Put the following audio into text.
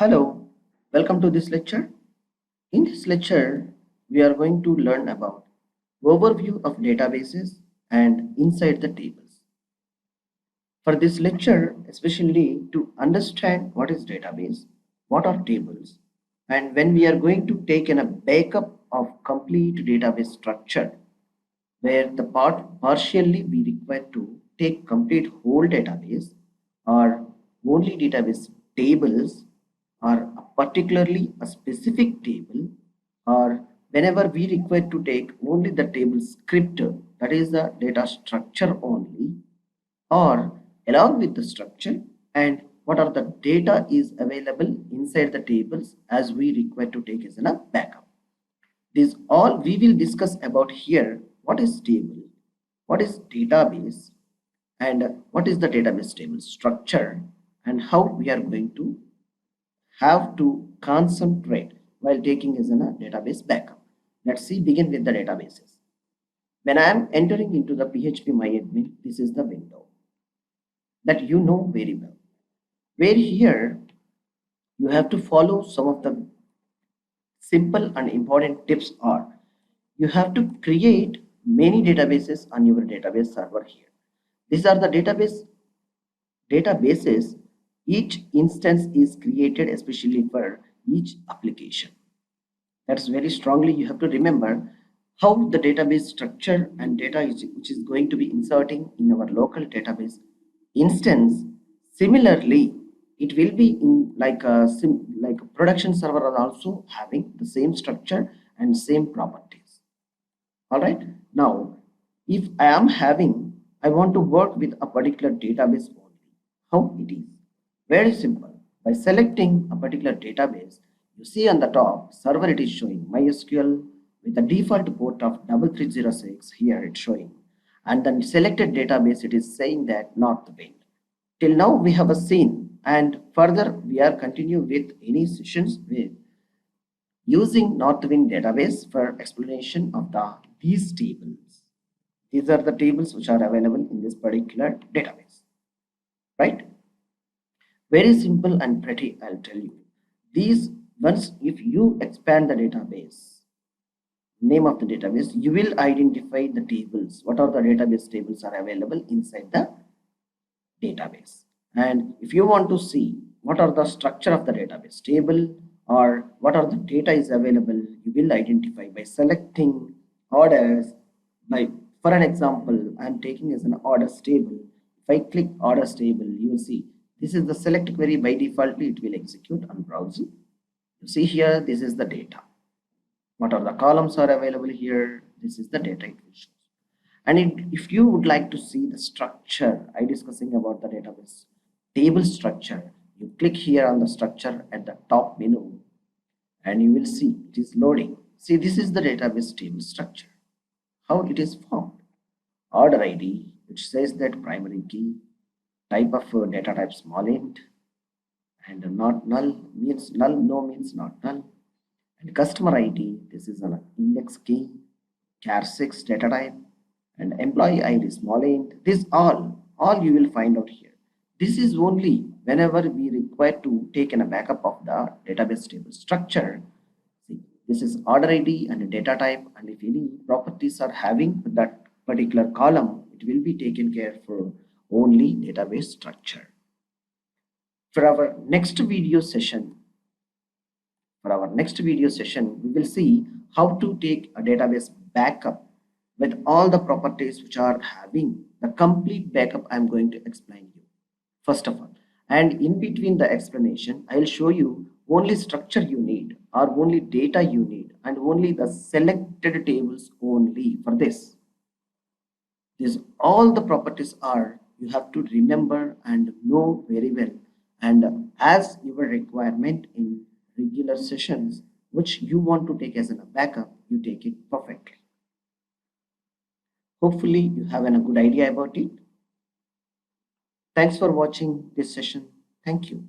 Hello, welcome to this lecture. In this lecture, we are going to learn about overview of databases and inside the tables. For this lecture, especially to understand what is database, what are tables, and when we are going to take in a backup of complete database structure, where the partially we require to take complete whole database or only database tables or particularly a specific table, or whenever we require to take only the table script, that is the data structure only, or along with the structure, and what are the data is available inside the tables as we require to take as a backup. This all we will discuss about here. What is table, what is database, and what is the database table structure, and how we are going to have to concentrate while taking as a database backup. Let's see, begin with the databases. When I am entering into the phpMyAdmin, this is the window that you know very well, where here you have to follow some of the simple and important tips. Are you have to create many databases on your database server here. These are the databases. Each instance is created especially for each application. That's very strongly you have to remember how the database structure and data which is going to be inserting in our local database instance. Similarly, it will be in like a production server are also having the same structure and same properties. All right. Now, if I am having, I want to work with a particular database only. How it is? Very simple. By selecting a particular database, you see on the top server it is showing MySQL with the default port of 3306. Here it's showing, and then selected database it is saying that Northwind. Till now we have a seen, and further we are continue with any sessions with using Northwind database for explanation of these tables. These are the tables which are available in this particular database, right? Very simple and pretty, I'll tell you. These once if you expand the database, name of the database, you will identify the tables. What are the database tables are available inside the database. And if you want to see what are the structure of the database table or what are the data is available, you will identify by selecting orders. By for an example, I am taking as an orders table. If I click orders table, you will see this is the select query. By default it will execute on browsing. You see here, this is the data. What are the columns are available here? This is the data it will show. And if you would like to see the structure, I discussing about the database table structure, you click here on the structure at the top menu and you will see it is loading. See, this is the database table structure. How it is formed? Order ID, which says that primary key, type of data type small int, and not null means null, no means not null, and customer ID, this is an index key, char6 data type, and employee ID small int. This all you will find out here. This is only whenever we require to take in a backup of the database table structure. See, this is order ID and data type, and if any properties are having that particular column, it will be taken care for only database structure. For our next video session, we will see how to take a database backup with all the properties which are having the complete backup. I am going to explain you first of all, and in between the explanation I will show you only structure you need or only data you need and only the selected tables only. For this all the properties are you have to remember and know very well, and as your requirement in regular sessions which you want to take as a backup, you take it perfectly. Hopefully you have a good idea about it. Thanks for watching this session. Thank you.